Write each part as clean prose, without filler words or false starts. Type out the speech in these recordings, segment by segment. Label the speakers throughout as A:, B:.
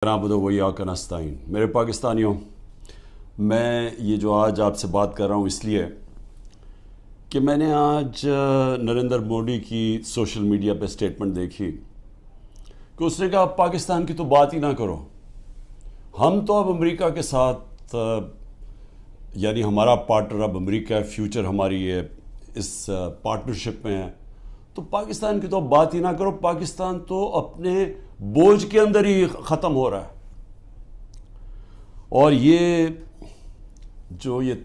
A: نعبدو و ایاک نستعین۔ میرے پاکستانیوں، میں یہ جو آج آپ سے بات کر رہا ہوں اس لیے کہ میں نے آج نریندر مودی کی سوشل میڈیا پہ سٹیٹمنٹ دیکھی کہ اس نے کہا پاکستان کی تو بات ہی نہ کرو، ہم تو اب امریکہ کے ساتھ یعنی ہمارا پارٹنر اب امریکہ ہے، فیوچر ہماری ہے اس پارٹنرشپ میں ہے، تو پاکستان کی تو اب بات ہی نہ کرو، پاکستان تو اپنے بوجھ کے اندر ہی ختم ہو رہا ہے۔ اور یہ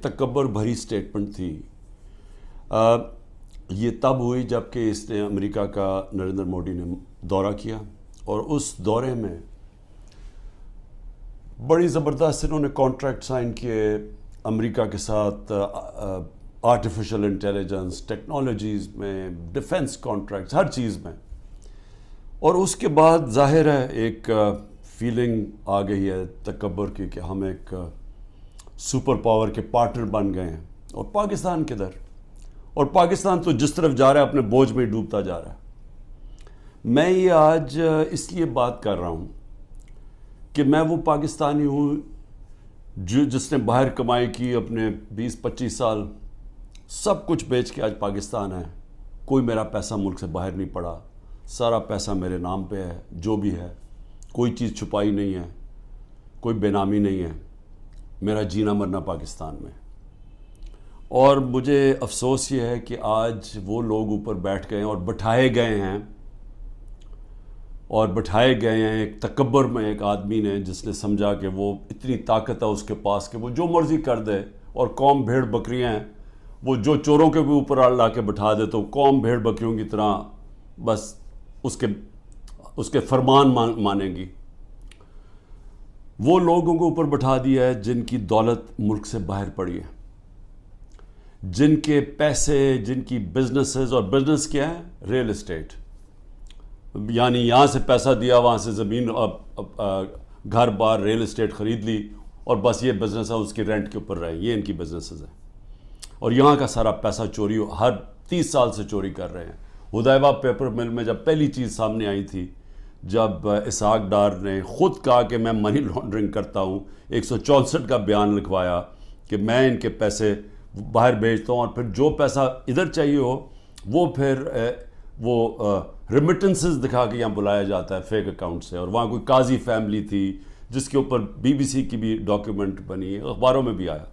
A: تکبر بھری سٹیٹمنٹ تھی، یہ تب ہوئی جب کہ اس نے امریکہ کا نریندر مودی نے دورہ کیا، اور اس دورے میں بڑی زبردست انہوں نے کانٹریکٹ سائن کیے امریکہ کے ساتھ، آرٹیفیشل انٹیلیجنس، ٹیکنالوجیز میں، ڈیفنس کانٹریکٹس، ہر چیز میں۔ اور اس کے بعد ظاہر ہے ایک فیلنگ آ گئی ہے تکبر کی کہ ہم ایک سپر پاور کے پارٹنر بن گئے ہیں، اور پاکستان کدھر؟ اور پاکستان تو جس طرف جا رہا ہے اپنے بوجھ میں ڈوبتا جا رہا ہے۔ میں یہ آج اس لیے بات کر رہا ہوں کہ میں وہ پاکستانی ہوں جس نے باہر کمائی کی، اپنے 20-25 سال سب کچھ بیچ کے آج پاکستان ہے، کوئی میرا پیسہ ملک سے باہر نہیں پڑا، سارا پیسہ میرے نام پہ ہے، جو بھی ہے کوئی چیز چھپائی نہیں ہے، کوئی بے نامی نہیں ہے، میرا جینا مرنا پاکستان میں۔ اور مجھے افسوس یہ ہے کہ آج وہ لوگ اوپر بیٹھ گئے ہیں اور بٹھائے گئے ہیں ایک تکبر میں، ایک آدمی نے جس نے سمجھا کہ وہ اتنی طاقت ہے اس کے پاس کہ وہ جو مرضی کر دے، اور قوم بھیڑ بکریاں ہیں، وہ جو چوروں کے بھی اوپر لا کے بٹھا دے تو قوم بھیڑ بکریوں کی طرح بس اس کے فرمان مانیں گی۔ وہ لوگوں کو اوپر بٹھا دیا ہے جن کی دولت ملک سے باہر پڑی ہے، جن کے پیسے، جن کی بزنسز، اور بزنس کیا ہے؟ ریل اسٹیٹ، یعنی یہاں سے پیسہ دیا، وہاں سے زمین، گھر بار، ریل اسٹیٹ خرید لی، اور بس یہ بزنس ہے، اس کی رینٹ کے اوپر رہے، یہ ان کی بزنسز ہیں۔ اور یہاں کا سارا پیسہ چوری ہر 30 سال سے چوری کر رہے ہیں۔ ہدیبہ پیپر مل میں جب پہلی چیز سامنے آئی تھی، جب اسحاق ڈار نے خود کہا کہ میں منی لانڈرنگ کرتا ہوں، 164 کا بیان لکھوایا کہ میں ان کے پیسے باہر بھیجتا ہوں، اور پھر جو پیسہ ادھر چاہیے ہو وہ پھر وہ ریمیٹنسز دکھا کے یہاں بلایا جاتا ہے فیک اکاؤنٹ سے۔ اور وہاں کوئی قاضی فیملی تھی جس کے اوپر BBC کی بھی ڈاکیومنٹ بنی، اخباروں میں بھی آیا۔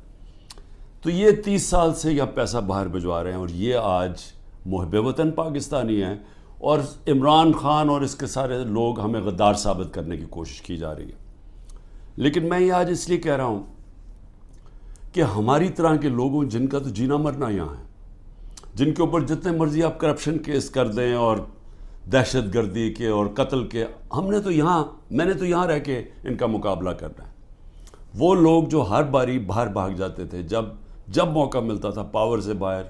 A: تو یہ 30 سال سے یہ پیسہ باہر بھجوا رہے ہیں، اور یہ آج محب وطن پاکستانی ہیں، اور عمران خان اور اس کے سارے لوگ ہمیں غدار ثابت کرنے کی کوشش کی جا رہی ہے۔ لیکن میں یہ آج اس لیے کہہ رہا ہوں کہ ہماری طرح کے لوگوں جن کا تو جینا مرنا یہاں ہے، جن کے اوپر جتنے مرضی آپ کرپشن کیس کر دیں اور دہشت گردی کے اور قتل کے، میں نے تو یہاں رہ کے ان کا مقابلہ کرنا ہے۔ وہ لوگ جو ہر باری باہر بھاگ جاتے تھے، جب موقع ملتا تھا پاور سے باہر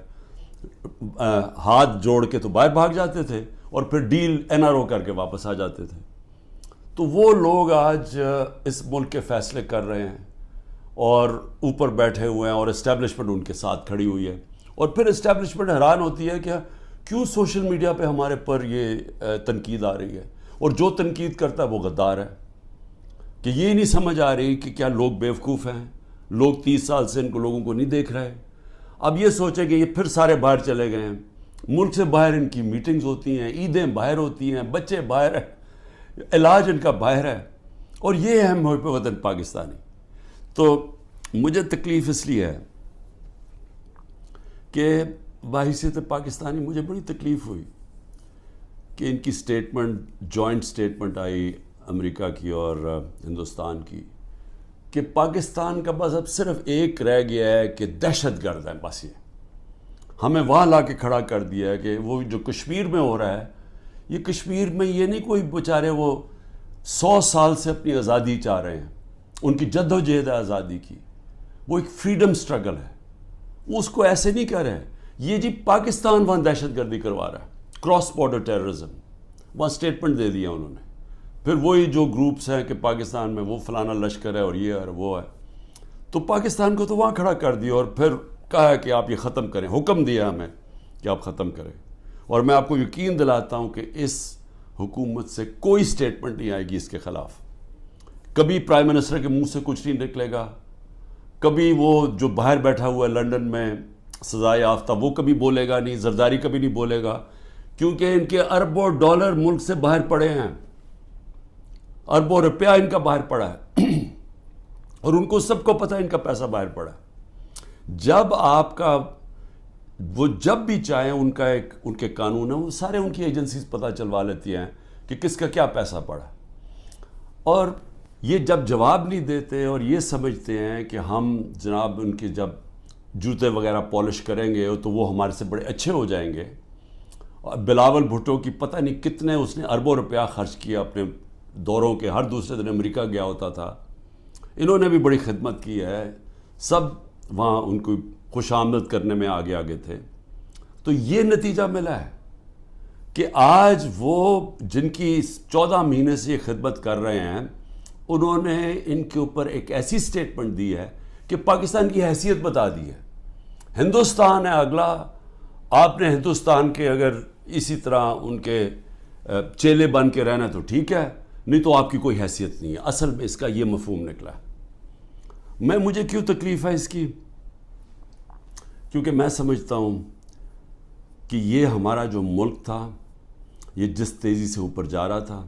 A: ہاتھ جوڑ کے تو باہر بھاگ جاتے تھے، اور پھر ڈیل NRO کر کے واپس آ جاتے تھے۔ تو وہ لوگ آج اس ملک کے فیصلے کر رہے ہیں اور اوپر بیٹھے ہوئے ہیں، اور اسٹیبلشمنٹ ان کے ساتھ کھڑی ہوئی ہے۔ اور پھر اسٹیبلشمنٹ حیران ہوتی ہے کہ کیوں سوشل میڈیا پہ ہمارے پر یہ تنقید آ رہی ہے، اور جو تنقید کرتا ہے وہ غدار ہے، کہ یہ نہیں سمجھ آ رہی کہ کیا لوگ بیوقوف ہیں، لوگ 30 سال سے ان کو لوگوں کو نہیں دیکھ رہے۔ اب یہ سوچیں کہ یہ پھر سارے باہر چلے گئے ہیں، ملک سے باہر ان کی میٹنگز ہوتی ہیں، عیدیں باہر ہوتی ہیں، بچے باہر ہیں، علاج ان کا باہر ہے، اور یہ ہے محب وطن پاکستانی۔ تو مجھے تکلیف اس لیے ہے کہ بحیثیت پاکستانی مجھے بڑی تکلیف ہوئی کہ ان کی سٹیٹمنٹ، جوائنٹ سٹیٹمنٹ آئی امریکہ کی اور ہندوستان کی، کہ پاکستان کا بس اب صرف ایک رہ گیا ہے کہ دہشت گرد ہے، بس یہ ہمیں وہاں لا کے کھڑا کر دیا ہے کہ وہ جو کشمیر میں ہو رہا ہے، یہ کشمیر میں یہ نہیں کوئی بیچارے وہ 100 سال سے اپنی آزادی چاہ رہے ہیں، ان کی جد و جہد ہے آزادی کی، وہ ایک فریڈم سٹرگل ہے، وہ اس کو ایسے نہیں کر رہے۔ یہ جی پاکستان وہاں دہشت گردی کروا رہا ہے، کراس بارڈر ٹیررزم، وہاں سٹیٹمنٹ دے دیا انہوں نے۔ پھر وہی جو گروپس ہیں کہ پاکستان میں وہ فلانا لشکر ہے اور یہ ہے وہ ہے، تو پاکستان کو تو وہاں کھڑا کر دیا، اور پھر کہا کہ آپ یہ ختم کریں، حکم دیا ہمیں کہ آپ ختم کریں۔ اور میں آپ کو یقین دلاتا ہوں کہ اس حکومت سے کوئی سٹیٹمنٹ نہیں آئے گی اس کے خلاف، کبھی پرائم منسٹر کے منہ سے کچھ نہیں نکلے گا، کبھی وہ جو باہر بیٹھا ہوا ہے لنڈن میں سزائے یافتہ وہ کبھی بولے گا نہیں، زرداری کبھی نہیں بولے گا، کیونکہ ان کے اربوں ڈالر ملک سے باہر پڑے ہیں، اربوں روپیہ ان کا باہر پڑا ہے اور ان کو سب کو پتہ ہے ان کا پیسہ باہر پڑا ہے۔ جب آپ کا وہ جب بھی چاہیں ان کے قانون ہیں، وہ سارے ان کی ایجنسیز پتہ چلوا لیتی ہیں کہ کس کا کیا پیسہ پڑا، اور یہ جب جواب نہیں دیتے اور یہ سمجھتے ہیں کہ ہم جناب ان کے جب جوتے وغیرہ پالش کریں گے تو وہ ہمارے سے بڑے اچھے ہو جائیں گے۔ اور بلاول بھٹو کی پتہ نہیں کتنے اس نے اربوں روپیہ خرچ کیا اپنے دوروں کے، ہر دوسرے دن امریکہ گیا ہوتا تھا، انہوں نے بھی بڑی خدمت کی ہے، سب وہاں ان کو خوش آمد کرنے میں آگے تھے۔ تو یہ نتیجہ ملا ہے کہ آج وہ جن کی 14 مہینے سے یہ خدمت کر رہے ہیں، انہوں نے ان کے اوپر ایک ایسی سٹیٹمنٹ دی ہے کہ پاکستان کی حیثیت بتا دی ہے۔ ہندوستان ہے اگلا، آپ نے ہندوستان کے اگر اسی طرح ان کے چیلے بن کے رہنا تو ٹھیک ہے، نہیں تو آپ کی کوئی حیثیت نہیں ہے۔ اصل میں اس کا یہ مفہوم نکلا ہے۔ مجھے کیوں تکلیف ہے اس کی؟ کیونکہ میں سمجھتا ہوں کہ یہ ہمارا جو ملک تھا، یہ جس تیزی سے اوپر جا رہا تھا،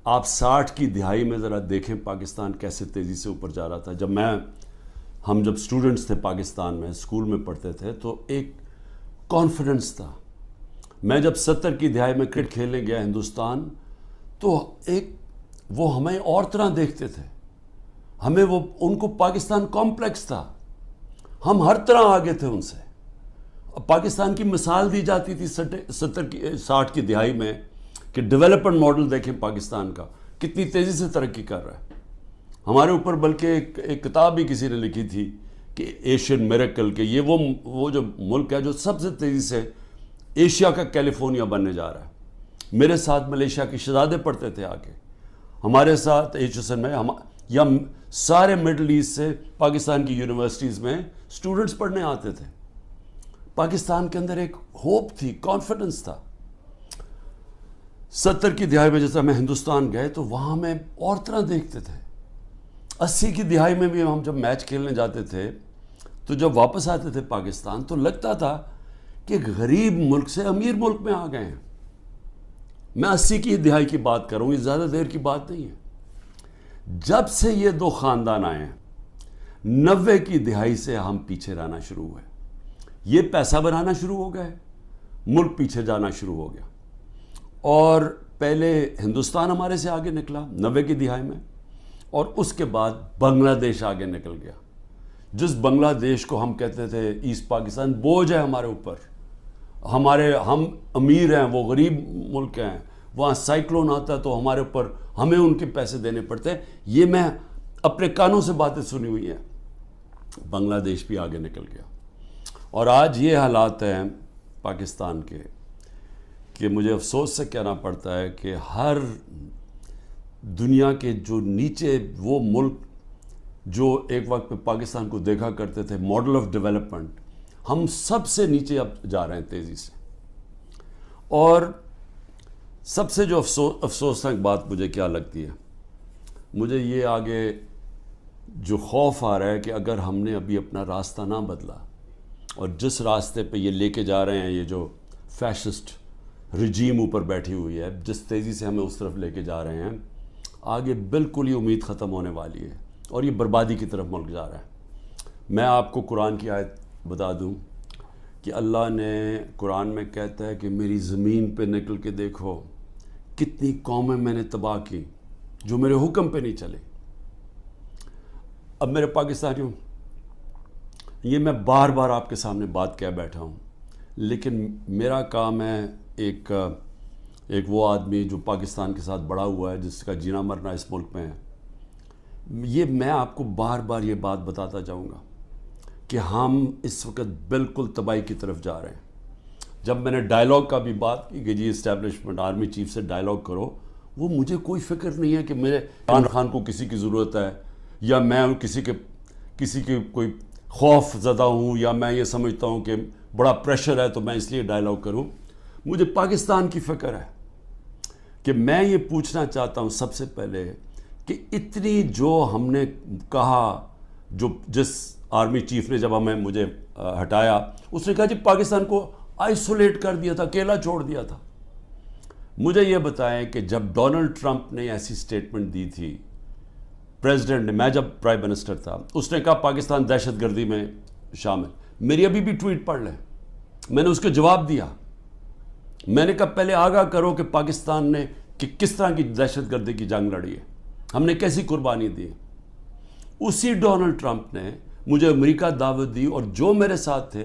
A: آپ 60 کی دہائی میں ذرا دیکھیں پاکستان کیسے تیزی سے اوپر جا رہا تھا۔ ہم جب اسٹوڈنٹس تھے پاکستان میں، اسکول میں پڑھتے تھے، تو ایک کانفیڈنس تھا۔ میں جب 70 کی دہائی میں کرکٹ کھیلنے گیا ہندوستان، تو وہ ہمیں اور طرح دیکھتے تھے، ان کو پاکستان کمپلیکس تھا، ہم ہر طرح آگے تھے ان سے۔ پاکستان کی مثال دی جاتی تھی 60 کی دہائی میں کہ ڈیولپمنٹ ماڈل دیکھیں پاکستان کا کتنی تیزی سے ترقی کر رہا ہے ہمارے اوپر۔ بلکہ ایک کتاب بھی کسی نے لکھی تھی کہ ایشین میریکل، کہ یہ وہ جو ملک ہے جو سب سے تیزی سے ایشیا کا کیلیفورنیا بننے جا رہا ہے۔ میرے ساتھ ملیشیا کے شہزادے پڑھتے تھے آگے ہمارے ساتھ HSN میں، یا سارے مڈل ایسٹ سے پاکستان کی یونیورسٹیز میں اسٹوڈنٹس پڑھنے آتے تھے۔ پاکستان کے اندر ایک ہوپ تھی، کانفیڈنس تھا۔ 70 کی دہائی میں جیسا میں ہندوستان گئے تو وہاں میں اور طرح دیکھتے تھے۔ 80 کی دہائی میں بھی ہم جب میچ کھیلنے جاتے تھے تو جب واپس آتے تھے پاکستان تو لگتا تھا کہ غریب ملک سے امیر ملک میں آ گئے ہیں۔ میں 80 کی دہائی کی بات کروں، یہ زیادہ دیر کی بات نہیں ہے۔ جب سے یہ دو خاندان آئے ہیں، 90 کی دہائی سے ہم پیچھے رہنا شروع ہوئے، یہ پیسہ بنانا شروع ہو گئے، ملک پیچھے جانا شروع ہو گیا۔ اور پہلے ہندوستان ہمارے سے آگے نکلا 90 کی دہائی میں، اور اس کے بعد بنگلہ دیش آگے نکل گیا۔ جس بنگلہ دیش کو ہم کہتے تھے ایسٹ پاکستان، بوجھ ہے ہمارے اوپر، ہم امیر ہیں، وہ غریب ملک ہیں، وہاں سائیکلون آتا ہے تو ہمارے اوپر ہمیں ان کے پیسے دینے پڑتے ہیں۔ یہ میں اپنے کانوں سے باتیں سنی ہوئی ہیں۔ بنگلہ دیش بھی آگے نکل گیا، اور آج یہ حالات ہیں پاکستان کے کہ مجھے افسوس سے کہنا پڑتا ہے کہ ہر دنیا کے جو نیچے وہ ملک جو ایک وقت پہ پاکستان کو دیکھا کرتے تھے ماڈل آف ڈیولپمنٹ، ہم سب سے نیچے اب جا رہے ہیں تیزی سے۔ اور سب سے جو افسوسناک بات مجھے کیا لگتی ہے، مجھے یہ آگے جو خوف آ رہا ہے کہ اگر ہم نے ابھی اپنا راستہ نہ بدلا اور جس راستے پہ یہ لے کے جا رہے ہیں، یہ جو فیشسٹ رجیم اوپر بیٹھی ہوئی ہے، جس تیزی سے ہمیں اس طرف لے کے جا رہے ہیں، آگے بالکل یہ امید ختم ہونے والی ہے اور یہ بربادی کی طرف ملک جا رہا ہے۔ میں آپ کو قرآن کی آیت بتا دوں کہ اللہ نے قرآن میں کہتا ہے کہ میری زمین پہ نکل کے دیکھو کتنی قومیں میں نے تباہ کی جو میرے حکم پہ نہیں چلے۔ اب میرے پاکستانیوں، یہ میں بار بار آپ کے سامنے بات کہہ بیٹھا ہوں، لیکن میرا کام ہے ایک وہ آدمی جو پاکستان کے ساتھ بڑا ہوا ہے، جس کا جینا مرنا اس ملک میں ہے، یہ میں آپ کو بار بار یہ بات بتاتا جاؤں گا کہ ہم اس وقت بالکل تباہی کی طرف جا رہے ہیں۔ جب میں نے ڈائلاگ کا بھی بات کی کہ جی اسٹیبلشمنٹ آرمی چیف سے ڈائلاگ کرو، وہ مجھے کوئی فکر نہیں ہے کہ میرے عمران خان کو کسی کی ضرورت ہے، یا میں کسی کے کوئی خوف زدہ ہوں، یا میں یہ سمجھتا ہوں کہ بڑا پریشر ہے تو میں اس لیے ڈائلاگ کروں۔ مجھے پاکستان کی فکر ہے کہ میں یہ پوچھنا چاہتا ہوں سب سے پہلے کہ اتنی جو ہم نے کہا، جس آرمی چیف نے جب مجھے ہٹایا، اس نے کہا جی پاکستان کو آئسولیٹ کر دیا تھا، اکیلا چھوڑ دیا تھا۔ مجھے یہ بتائیں کہ جب ڈونلڈ ٹرمپ نے ایسی سٹیٹمنٹ دی تھی، پریزیڈنٹ نے، میں جب پرائم منسٹر تھا، اس نے کہا پاکستان دہشت گردی میں شامل، میری ابھی بھی ٹویٹ پڑھ لیں، میں نے اس کو جواب دیا، میں نے کہا پہلے آگاہ کرو کہ پاکستان نے کہ کس طرح کی دہشت گردی کی جنگ لڑی ہے، ہم نے کیسی قربانی دی۔ اسی ڈونلڈ ٹرمپ نے مجھے امریکہ دعوت دی، اور جو میرے ساتھ تھے،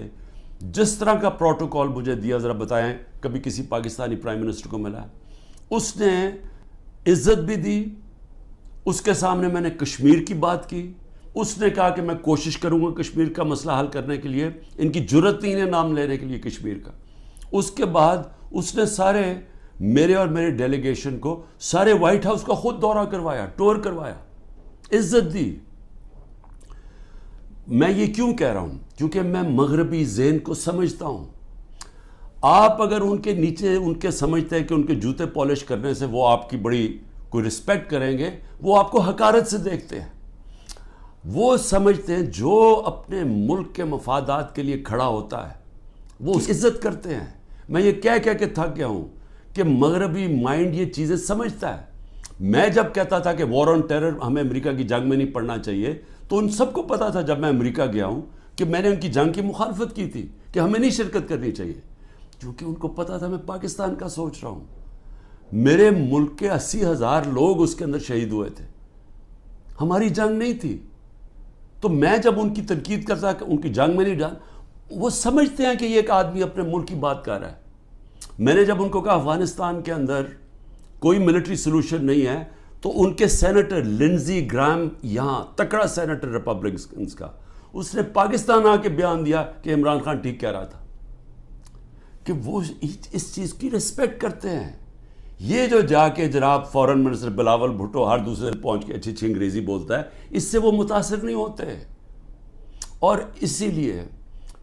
A: جس طرح کا پروٹوکول مجھے دیا، ذرا بتائیں کبھی کسی پاکستانی پرائم منسٹر کو ملا ہے؟ اس نے عزت بھی دی، اس کے سامنے میں نے کشمیر کی بات کی، اس نے کہا کہ میں کوشش کروں گا کشمیر کا مسئلہ حل کرنے کے لیے، ان کی جرت نہیں ہے نام لینے کے لیے کشمیر کا۔ اس کے بعد اس نے سارے میرے اور میرے ڈیلیگیشن کو سارے وائٹ ہاؤس کا خود دورہ کروایا، ٹور کروایا، عزت دی۔ میں یہ کیوں کہہ رہا ہوں؟ کیونکہ میں مغربی ذہن کو سمجھتا ہوں۔ آپ اگر ان کے نیچے ان کے سمجھتے ہیں کہ ان کے جوتے پالش کرنے سے وہ آپ کی بڑی کوئی رسپیکٹ کریں گے، وہ آپ کو حقارت سے دیکھتے ہیں۔ وہ سمجھتے ہیں جو اپنے ملک کے مفادات کے لیے کھڑا ہوتا ہے وہ عزت کرتے ہیں۔ میں یہ کہہ کے تھک گیا ہوں کہ مغربی مائنڈ یہ چیزیں سمجھتا ہے۔ میں جب کہتا تھا کہ وار آن ٹیرر ہمیں امریکہ کی جنگ میں نہیں پڑنا چاہیے، تو ان سب کو پتا تھا جب میں امریکہ گیا ہوں کہ میں نے ان کی جنگ کی مخالفت کی تھی کہ ہمیں نہیں شرکت کرنی چاہیے، کیونکہ ان کو پتا تھا میں پاکستان کا سوچ رہا ہوں۔ میرے ملک کے 80,000 لوگ اس کے اندر شہید ہوئے تھے، ہماری جنگ نہیں تھی۔ تو میں جب ان کی تنقید کرتا کہ ان کی جنگ میں نہیں ڈال، وہ سمجھتے ہیں کہ یہ ایک آدمی اپنے ملک کی بات کر رہا ہے۔ میں نے جب ان کو کہا افغانستان کے اندر کوئی ملٹری سلوشن نہیں ہے، تو ان کے سینیٹر لنزی گرام، یہاں تکڑا سینیٹر ریپبلکنز کا، اس نے پاکستان آ کے بیان دیا کہ عمران خان ٹھیک کہہ رہا تھا، کہ وہ اس چیز کی رسپیکٹ کرتے ہیں۔ یہ جو جا کے جناب فورن منسٹر بلاول بھٹو ہر دوسرے پہنچ کے اچھی انگریزی بولتا ہے، اس سے وہ متاثر نہیں ہوتے۔ اور اسی لیے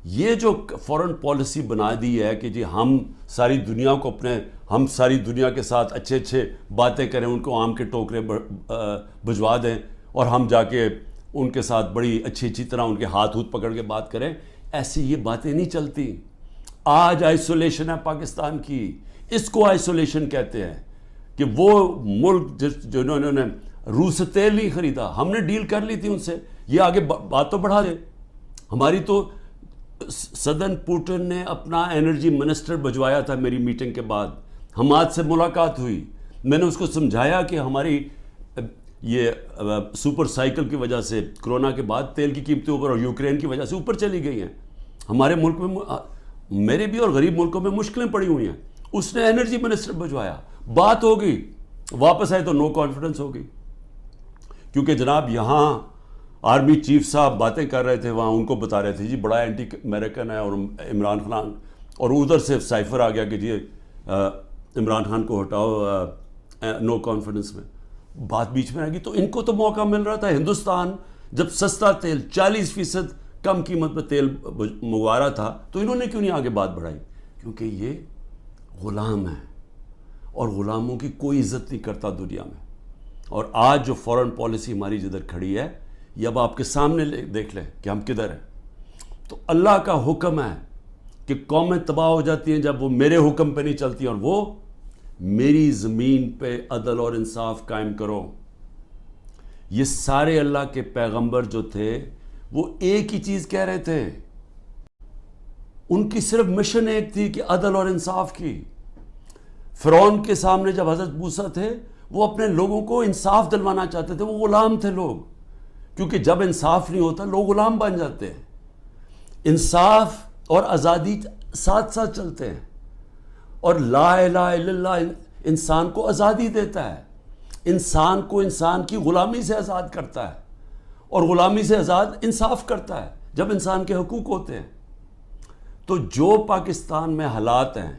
A: یہ جو فورن پالیسی بنا دی ہے کہ جی ہم ساری دنیا کو ہم ساری دنیا کے ساتھ اچھے باتیں کریں، ان کو آم کے ٹوکرے بھجوا دیں، اور ہم جا کے ان کے ساتھ بڑی اچھی طرح ان کے ہاتھ پکڑ کے بات کریں، ایسی یہ باتیں نہیں چلتی۔ آج آئسولیشن ہے پاکستان کی، اس کو آئسولیشن کہتے ہیں، کہ وہ ملک جنہوں نے روس سے تیل نہیں خریدا، ہم نے ڈیل کر لی تھی ان سے، یہ آگے بات تو بڑھا دے۔ ہماری تو صدر پوٹن نے اپنا انرجی منسٹر بھجوایا تھا میری میٹنگ کے بعد، حماد سے ملاقات ہوئی، میں نے اس کو سمجھایا کہ ہماری یہ سپر سائیکل کی وجہ سے کرونا کے بعد تیل کی قیمتیں اوپر، اور یوکرین کی وجہ سے اوپر چلی گئی ہیں، ہمارے ملک میں، میرے بھی اور غریب ملکوں میں مشکلیں پڑی ہوئی ہیں۔ اس نے انرجی منسٹر بھجوایا، بات ہو گئی، واپس آئے تو نو کانفیڈنس ہو گئی، کیونکہ جناب یہاں آرمی چیف صاحب باتیں کر رہے تھے، وہاں ان کو بتا رہے تھے جی بڑا اینٹی امریکن ہے اور عمران خان، اور ادھر سے سائفر آ گیا کہ جی عمران خان کو ہٹاؤ نو کانفیڈنس میں، بات بیچ میں آ گئی۔ تو ان کو تو موقع مل رہا تھا، ہندوستان جب سستا تیل 40% کم قیمت پہ تیل منگوا رہا تھا، تو انہوں نے کیوں نہیں آگے بات بڑھائی؟ کیونکہ یہ غلام ہیں، اور غلاموں کی کوئی عزت نہیں کرتا دنیا میں۔ اور آج جو فورن پالیسی ہماری جدھر کھڑی ہے، یہ اب آپ کے سامنے دیکھ لیں کہ ہم کدھر ہیں۔ تو اللہ کا حکم ہے کہ قومیں تباہ ہو جاتی ہیں جب وہ میرے حکم پہ نہیں چلتی، اور وہ میری زمین پہ عدل اور انصاف قائم کرو۔ یہ سارے اللہ کے پیغمبر جو تھے وہ ایک ہی چیز کہہ رہے تھے، ان کی صرف مشن ایک تھی کہ عدل اور انصاف کی۔ فرعون کے سامنے جب حضرت موسیٰ تھے، وہ اپنے لوگوں کو انصاف دلوانا چاہتے تھے، وہ غلام تھے لوگ، کیونکہ جب انصاف نہیں ہوتا لوگ غلام بن جاتے ہیں۔ انصاف اور آزادی ساتھ ساتھ چلتے ہیں، اور لا الہ الا اللہ انسان کو آزادی دیتا ہے، انسان کو انسان کی غلامی سے آزاد کرتا ہے، اور غلامی سے آزاد انصاف کرتا ہے جب انسان کے حقوق ہوتے ہیں۔ تو جو پاکستان میں حالات ہیں،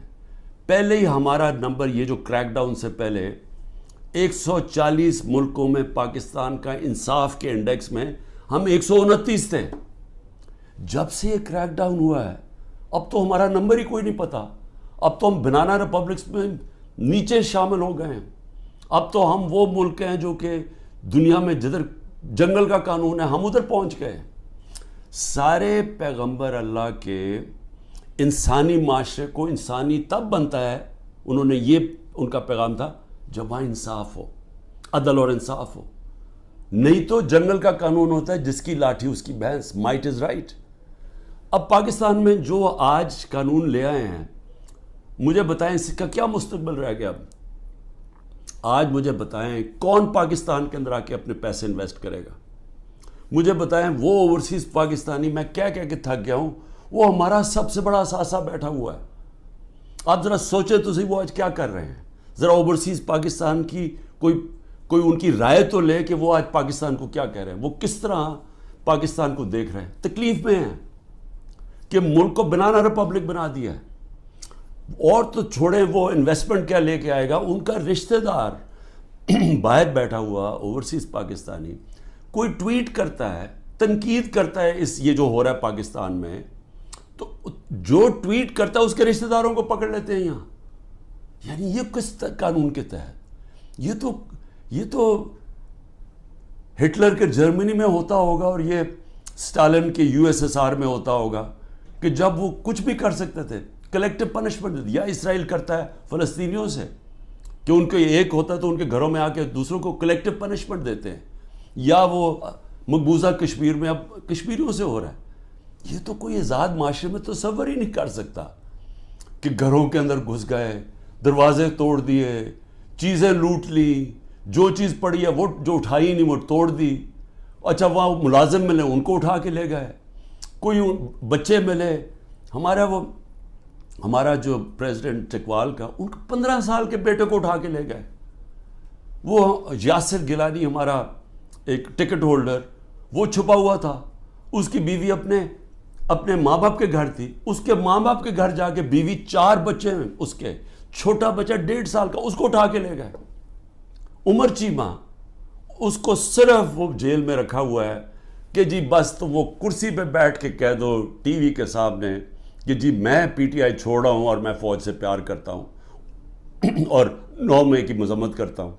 A: پہلے ہی ہمارا نمبر، یہ جو کریک ڈاؤن سے پہلے 140 ملکوں میں پاکستان کا انصاف کے انڈیکس میں ہم 129 تھے۔ جب سے یہ کریک ڈاؤن ہوا ہے، اب تو ہمارا نمبر ہی کوئی نہیں پتا، اب تو ہم بنانا ریپبلکس میں نیچے شامل ہو گئے ہیں۔ اب تو ہم وہ ملک ہیں جو کہ دنیا میں جدھر جنگل کا قانون ہے ہم ادھر پہنچ گئے. سارے پیغمبر اللہ کے انسانی معاشرے کو انسانی تب بنتا ہے, انہوں نے یہ ان کا پیغام تھا جب وہاں انصاف ہو, عدل اور انصاف ہو. نہیں تو جنگل کا قانون ہوتا ہے جس کی لاٹھی اس کی بھینس, مائٹ از رائٹ. اب پاکستان میں جو آج قانون لے آئے ہیں, مجھے بتائیں اس کا کیا مستقبل رہ گیا. اب آج مجھے بتائیں کون پاکستان کے اندر آ کے اپنے پیسے انویسٹ کرے گا. مجھے بتائیں وہ اوورسیز پاکستانی, میں کہہ کے تھک گیا ہوں, وہ ہمارا سب سے بڑا اثاثہ بیٹھا ہوا ہے. آپ ذرا سوچیں تو صحیح وہ آج کیا کر رہے ہیں. ذرا اوورسیز پاکستان کی کوئی ان کی رائے تو لے کہ وہ آج پاکستان کو کیا کہہ رہے ہیں, وہ کس طرح پاکستان کو دیکھ رہے ہیں. تکلیف میں ہیں کہ ملک کو بنانا ریپبلک بنا دیا ہے. اور تو چھوڑیں وہ انویسٹمنٹ کیا لے کے آئے گا, ان کا رشتہ دار باہر بیٹھا ہوا اوورسیز پاکستانی کوئی ٹویٹ کرتا ہے, تنقید کرتا ہے یہ جو ہو رہا ہے پاکستان میں, تو جو ٹویٹ کرتا ہے اس کے رشتہ داروں کو پکڑ لیتے ہیں یہاں. یعنی یہ کس قانون کے تحت؟ یہ تو ہٹلر کے جرمنی میں ہوتا ہوگا اور یہ اسٹالن کے USSR میں ہوتا ہوگا کہ جب وہ کچھ بھی کر سکتے تھے, کلیکٹو پنشمنٹ. یا اسرائیل کرتا ہے فلسطینیوں سے کہ ان کو ایک ہوتا ہے تو ان کے گھروں میں آ کے دوسروں کو کلیکٹو پنشمنٹ دیتے ہیں. یا وہ مقبوضہ کشمیر میں اب کشمیریوں سے ہو رہا ہے. یہ تو کوئی آزاد معاشرے میں تصور ہی نہیں کر سکتا کہ گھروں کے اندر گھس گئے, دروازے توڑ دیے, چیزیں لوٹ لی, جو چیز پڑی ہے وہ جو اٹھائی نہیں وہ توڑ دی. اچھا وہاں ملازم ملے ان کو اٹھا کے لے گئے, کوئی بچے ملے. ہمارا جو پریزیڈنٹ چکوال کا, ان کو 15 سال کے بیٹے کو اٹھا کے لے گئے. وہ یاسر گیلانی ہمارا ایک ٹکٹ ہولڈر, وہ چھپا ہوا تھا, اس کی بیوی اپنے ماں باپ کے گھر تھی, اس کے ماں باپ کے گھر جا کے بیوی 4 بچے ہیں اس کے, چھوٹا بچہ 1.5 سال کا, اس کو اٹھا کے لے گئے. عمر چیمہ, اس کو صرف وہ جیل میں رکھا ہوا ہے کہ جی بس تو وہ کرسی پہ بیٹھ کے کہہ دو ٹی وی کے سامنے کہ جی میں PTI چھوڑ رہا ہوں اور میں فوج سے پیار کرتا ہوں اور 9 مئی کی مذمت کرتا ہوں.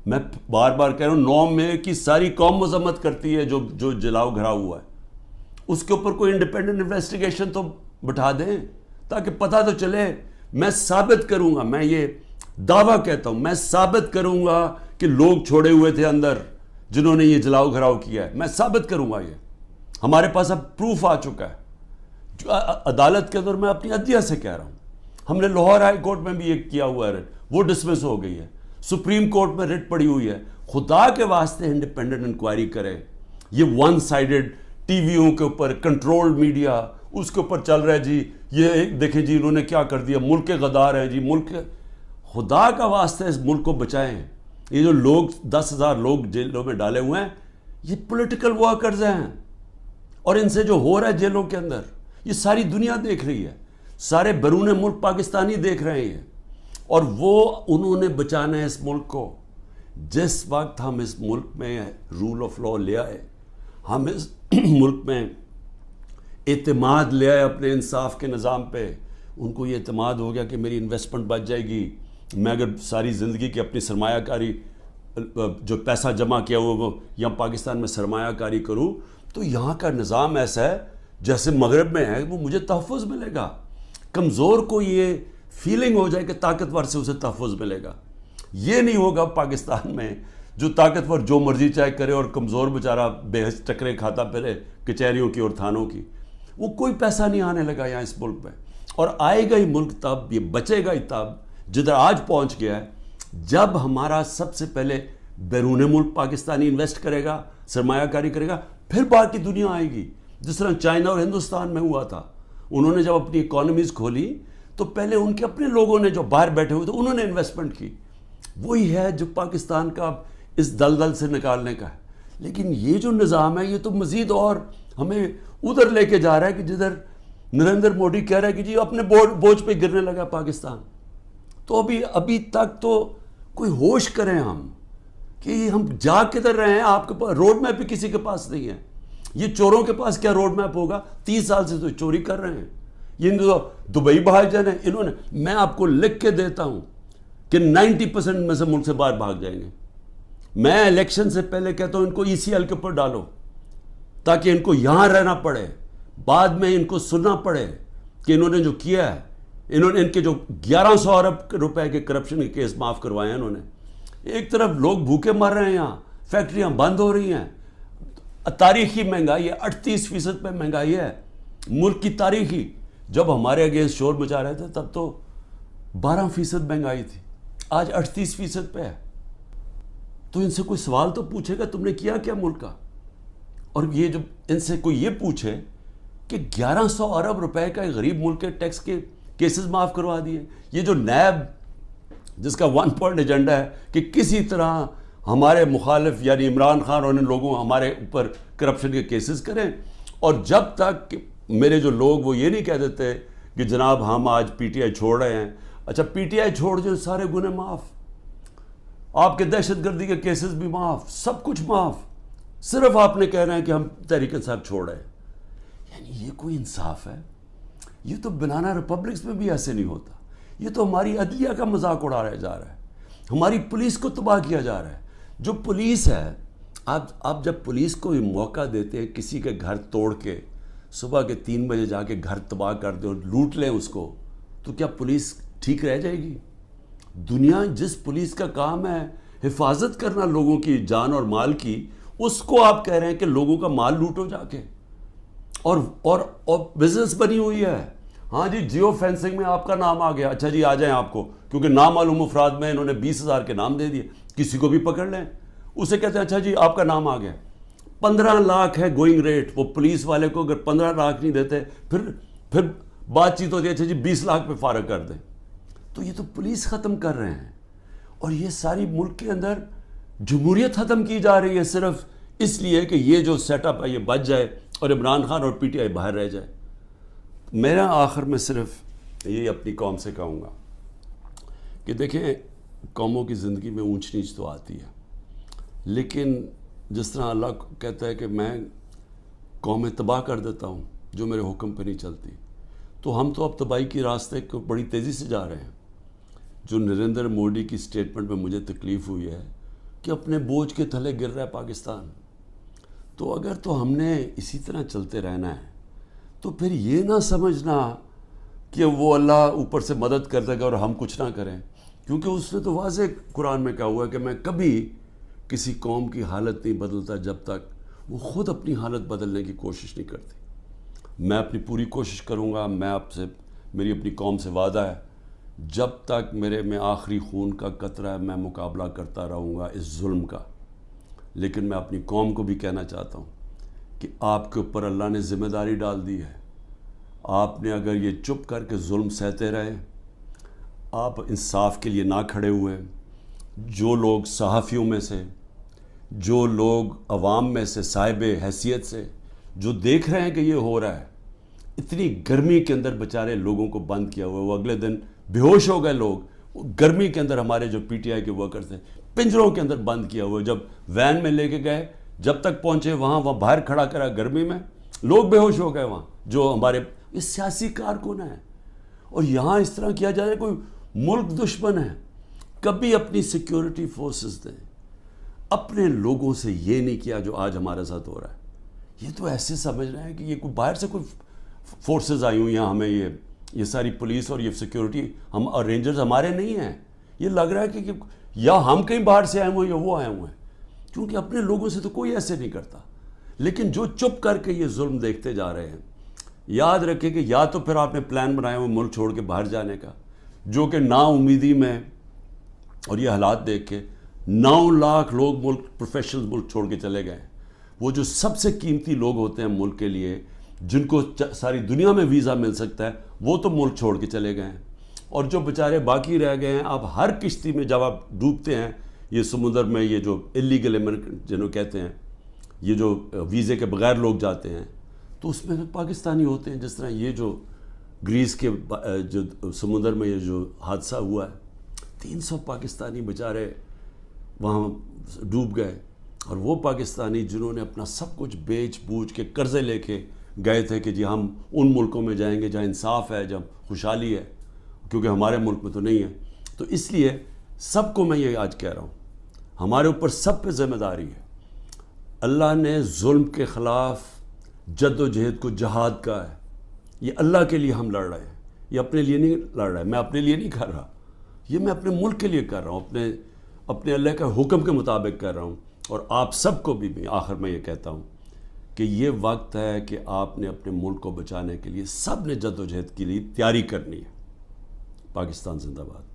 A: میں بار بار کہہ رہا ہوں 9 مئی کی ساری قوم مذمت کرتی ہے جو جلاؤ گھرا ہوا ہے. اس کے اوپر کوئی انڈیپینڈنٹ انویسٹیگیشن تو بٹھا دیں تاکہ پتہ تو چلے. میں ثابت کروں گا, میں یہ دعویٰ کہتا ہوں, میں ثابت کروں گا کہ لوگ چھوڑے ہوئے تھے اندر جنہوں نے یہ جلاؤ گھراؤ کیا ہے. میں ثابت کروں گا, یہ ہمارے پاس اب پروف آ چکا ہے. عدالت کے اندر میں اپنی عدلیہ سے کہہ رہا ہوں, ہم نے لاہور ہائی کورٹ میں بھی یہ کیا ہوا ہے, وہ ڈسمس ہو گئی ہے. سپریم کورٹ میں رٹ پڑی ہوئی ہے. خدا کے واسطے انڈیپینڈنٹ انکوائری کرے. یہ ون سائیڈڈ ٹی ویوں کے اوپر کنٹرول میڈیا اس کے اوپر چل رہا ہے جی, یہ دیکھیں جی انہوں نے کیا کر دیا, ملک کے غدار ہیں جی, ملک خدا کا واسطے اس ملک کو بچائیں. یہ جو لوگ 10,000 لوگ جیلوں میں ڈالے ہوئے ہیں, یہ پولیٹیکل ورکرز ہیں, اور ان سے جو ہو رہا ہے جیلوں کے اندر یہ ساری دنیا دیکھ رہی ہے, سارے بیرون ملک پاکستانی دیکھ رہے ہیں, اور وہ انہوں نے بچانا ہے اس ملک کو. جس وقت ہم اس ملک میں رول آف لا لے آئے, ہم اس ملک میں اعتماد لے آئے اپنے انصاف کے نظام پہ, ان کو یہ اعتماد ہو گیا کہ میری انویسٹمنٹ بچ جائے گی, میں اگر ساری زندگی کی اپنی سرمایہ کاری جو پیسہ جمع کیا ہوا وہ یہاں پاکستان میں سرمایہ کاری کروں تو یہاں کا نظام ایسا ہے جیسے مغرب میں ہے, وہ مجھے تحفظ ملے گا. کمزور کو یہ فیلنگ ہو جائے کہ طاقتور سے اسے تحفظ ملے گا. یہ نہیں ہوگا پاکستان میں, جو طاقتور جو مرضی چاہے کرے اور کمزور بیچارہ بے حس ٹکرے کھاتا پھرے کچہریوں کی اور تھانوں کی. وہ کوئی پیسہ نہیں آنے لگا یہاں اس ملک میں, اور آئے گا ہی ملک تب, یہ بچے گا ہی تب جدھر آج پہنچ گیا ہے, جب ہمارا سب سے پہلے بیرون ملک پاکستانی انویسٹ کرے گا, سرمایہ کاری کرے گا, پھر باقی دنیا آئے گی. جس طرح چائنا اور ہندوستان میں ہوا تھا, انہوں نے جب اپنی اکانومیز کھولی تو پہلے ان کے اپنے لوگوں نے جو باہر بیٹھے ہوئے تھے انہوں نے انویسٹمنٹ کی. وہی ہے جو پاکستان کا اس دلدل سے نکالنے کا ہے. لیکن یہ جو نظام ہے یہ تو مزید اور ہمیں ادھر لے کے جا رہا ہے کہ جدھر نریندر مودی کہہ رہا ہے کہ جی اپنے بوجھ پہ گرنے لگا پاکستان. تو ابھی تک تو کوئی ہوش کریں ہم کہ ہم جا کدھر رہے ہیں. آپ کے پاس روڈ میپ بھی کسی کے پاس نہیں ہے. یہ چوروں کے پاس کیا روڈ میپ ہوگا؟ 30 سال سے تو چوری کر رہے ہیں. یہ دبئی بھاگ جانے انہوں نے, میں آپ کو لکھ کے دیتا ہوں کہ 90% میں سے ملک سے باہر بھاگ جائیں گے, میں الیکشن سے پہلے کہتا ہوں ان کو ECL کے اوپر ڈالو تاکہ ان کو یہاں رہنا پڑے, بعد میں ان کو سننا پڑے کہ انہوں نے جو کیا ہے, انہوں نے ان کے جو 1100 ارب روپے کے کرپشن کے کیس معاف کروائے ہیں انہوں نے. ایک طرف لوگ بھوکے مر رہے ہیں, یہاں فیکٹریاں بند ہو رہی ہیں, تاریخی مہنگائی ہے, 38% پہ مہنگائی ہے ملک کی تاریخی. جب ہمارے اگینسٹ شور مچا رہے تھے تب تو 12% مہنگائی تھی, آج 38% پہ ہے. تو ان سے کوئی سوال تو پوچھے گا تم نے کیا کیا ملک کا. اور یہ جب ان سے کوئی یہ پوچھے کہ 1100 ارب روپے کا ایک غریب ملک کے ٹیکس کے کیسز معاف کروا دیے, یہ جو نیب جس کا 1 پوائنٹ ایجنڈا ہے کہ کسی طرح ہمارے مخالف یعنی عمران خان اور ان لوگوں ہمارے اوپر کرپشن کے کیسز کریں, اور جب تک میرے جو لوگ وہ یہ نہیں کہہ دیتے کہ جناب ہم آج PTI چھوڑ رہے ہیں, اچھا PTI چھوڑ جو سارے گناہ معاف, آپ کے دہشت گردی کے کیسز بھی معاف, سب کچھ معاف, صرف آپ نے کہہ رہے ہیں کہ ہم تحریک انصاف چھوڑ رہے ہیں. یعنی یہ کوئی انصاف ہے؟ یہ تو بنانا ریپبلکس میں بھی ایسے نہیں ہوتا. یہ تو ہماری عدلیہ کا مذاق اڑایا جا رہا ہے, ہماری پولیس کو تباہ کیا جا رہا ہے. جو پولیس ہے, آپ جب پولیس کو یہ موقع دیتے ہیں کسی کے گھر توڑ کے صبح کے 3 بجے جا کے گھر تباہ کر دیں اور لوٹ لیں اس کو, تو کیا پولیس ٹھیک رہ جائے گی؟ دنیا جس پولیس کا کام ہے حفاظت کرنا لوگوں کی جان اور مال کی, اس کو آپ کہہ رہے ہیں کہ لوگوں کا مال لوٹو جا کے, اور بزنس بنی ہوئی ہے. ہاں جی, جیو فینسنگ میں آپ کا نام آ گیا, اچھا جی آ جائیں آپ کو, کیونکہ نامعلوم افراد میں انہوں نے 20,000 کے نام دے دیے, کسی کو بھی پکڑ لیں, اسے کہتے ہیں اچھا جی آپ کا نام آ گیا. 15 لاکھ ہے گوئنگ ریٹ, وہ پولیس والے کو اگر 15 لاکھ نہیں دیتے پھر بات چیت ہوتی ہے اچھا جی 20 لاکھ پہ فارغ کر دیں. تو یہ تو پولیس ختم کر رہے ہیں, اور یہ ساری ملک کے اندر جمہوریت ختم کی جا رہی ہے صرف اس لیے کہ یہ جو سیٹ اپ ہے یہ بچ جائے اور عمران خان اور PTI باہر رہ جائے. میرا آخر میں صرف یہ اپنی قوم سے کہوں گا کہ دیکھیں, قوموں کی زندگی میں اونچ نیچ تو آتی ہے, لیکن جس طرح اللہ کہتا ہے کہ میں قومیں تباہ کر دیتا ہوں جو میرے حکم پہ نہیں چلتی, تو ہم تو اب تباہی کی راستے کو بڑی تیزی سے جا رہے ہیں. جو نریندر مودی کی سٹیٹمنٹ میں مجھے تکلیف ہوئی ہے کہ اپنے بوجھ کے تھلے گر رہا ہے پاکستان, تو اگر تو ہم نے اسی طرح چلتے رہنا ہے تو پھر یہ نہ سمجھنا کہ وہ اللہ اوپر سے مدد کر دے گا اور ہم کچھ نہ کریں, کیونکہ اس نے تو واضح قرآن میں کہا ہوا ہے کہ میں کبھی کسی قوم کی حالت نہیں بدلتا جب تک وہ خود اپنی حالت بدلنے کی کوشش نہیں کرتی. میں اپنی پوری کوشش کروں گا, میں آپ سے, میری اپنی قوم سے وعدہ ہے, جب تک میرے میں آخری خون کا قطرہ ہے میں مقابلہ کرتا رہوں گا اس ظلم کا. لیکن میں اپنی قوم کو بھی کہنا چاہتا ہوں کہ آپ کے اوپر اللہ نے ذمہ داری ڈال دی ہے. آپ نے اگر یہ چپ کر کے ظلم سہتے رہے, آپ انصاف کے لیے نہ کھڑے ہوئے, جو لوگ صحافیوں میں سے, جو لوگ عوام میں سے صاحب حیثیت سے جو دیکھ رہے ہیں کہ یہ ہو رہا ہے, اتنی گرمی کے اندر بیچارے لوگوں کو بند کیا ہوا ہے, وہ اگلے دن بے ہوش ہو گئے لوگ, گرمی کے اندر ہمارے جو PTI کے ورکرز تھے پنجروں کے اندر بند کیا ہوا ہے. جب وین میں لے کے گئے, جب تک پہنچے وہاں باہر کھڑا کرا گرمی میں, لوگ بے ہوش ہو گئے وہاں, جو ہمارے یہ سیاسی کارکن ہیں. اور یہاں اس طرح کیا جائے, کوئی ملک دشمن ہے. کبھی اپنی سیکیورٹی فورسز دیں, اپنے لوگوں سے یہ نہیں کیا جو آج ہمارے ساتھ ہو رہا ہے. یہ تو ایسے سمجھ رہے ہیں کہ یہ کوئی باہر سے کوئی فورسز آئی ہوئی ہیں, ہمیں یہ ساری پولیس اور یہ سیکیورٹی ہم اور رینجرز ہمارے نہیں ہیں. یہ لگ رہا ہے کہ یا ہم کہیں باہر سے آئے ہوئے ہیں یا وہ آئے ہوئے ہیں, کیونکہ اپنے لوگوں سے تو کوئی ایسے نہیں کرتا. لیکن جو چپ کر کے یہ ظلم دیکھتے جا رہے ہیں, یاد رکھیں کہ یا تو پھر آپ نے پلان بنایا ہوا ملک چھوڑ کے باہر جانے کا, جو کہ نا امیدی میں اور یہ حالات دیکھ کے 9 لاکھ لوگ ملک پروفیشنل ملک چھوڑ کے چلے گئے. وہ جو سب سے قیمتی لوگ ہوتے ہیں ملک کے لیے, جن کو ساری دنیا میں ویزا مل سکتا ہے, وہ تو ملک چھوڑ کے چلے گئے ہیں. اور جو بیچارے باقی رہ گئے ہیں, آپ ہر کشتی میں جب آپ ڈوبتے ہیں یہ سمندر میں, یہ جو اللیگل امیگرنٹ جنہوں کہتے ہیں, یہ جو ویزے کے بغیر لوگ جاتے ہیں, تو اس میں پاکستانی ہوتے ہیں. جس طرح یہ جو گریس کے جو سمندر میں یہ جو حادثہ ہوا ہے, 300 پاکستانی بیچارے وہاں ڈوب گئے. اور وہ پاکستانی جنہوں نے اپنا سب کچھ بیچ بوجھ کے قرضے لے کے گئے تھے کہ جی ہم ان ملکوں میں جائیں گے جہاں انصاف ہے, جہاں خوشحالی ہے, کیونکہ ہمارے ملک میں تو نہیں ہے. تو اس لیے سب کو میں یہ آج کہہ رہا ہوں, ہمارے اوپر سب پہ ذمہ داری ہے. اللہ نے ظلم کے خلاف جد و جہد کو جہاد کا ہے. یہ اللہ کے لیے ہم لڑ رہے ہیں, یہ اپنے لیے نہیں لڑ رہے. میں اپنے لیے نہیں کر رہا, یہ میں اپنے ملک کے لیے کر رہا ہوں, اپنے اللہ کے حکم کے مطابق کر رہا ہوں. اور آپ سب کو بھی آخر میں یہ کہتا ہوں کہ یہ وقت ہے کہ آپ نے اپنے ملک کو بچانے کے لیے سب نے جد و جہد کے لیے تیاری کرنی ہے. پاکستان زندہ باد.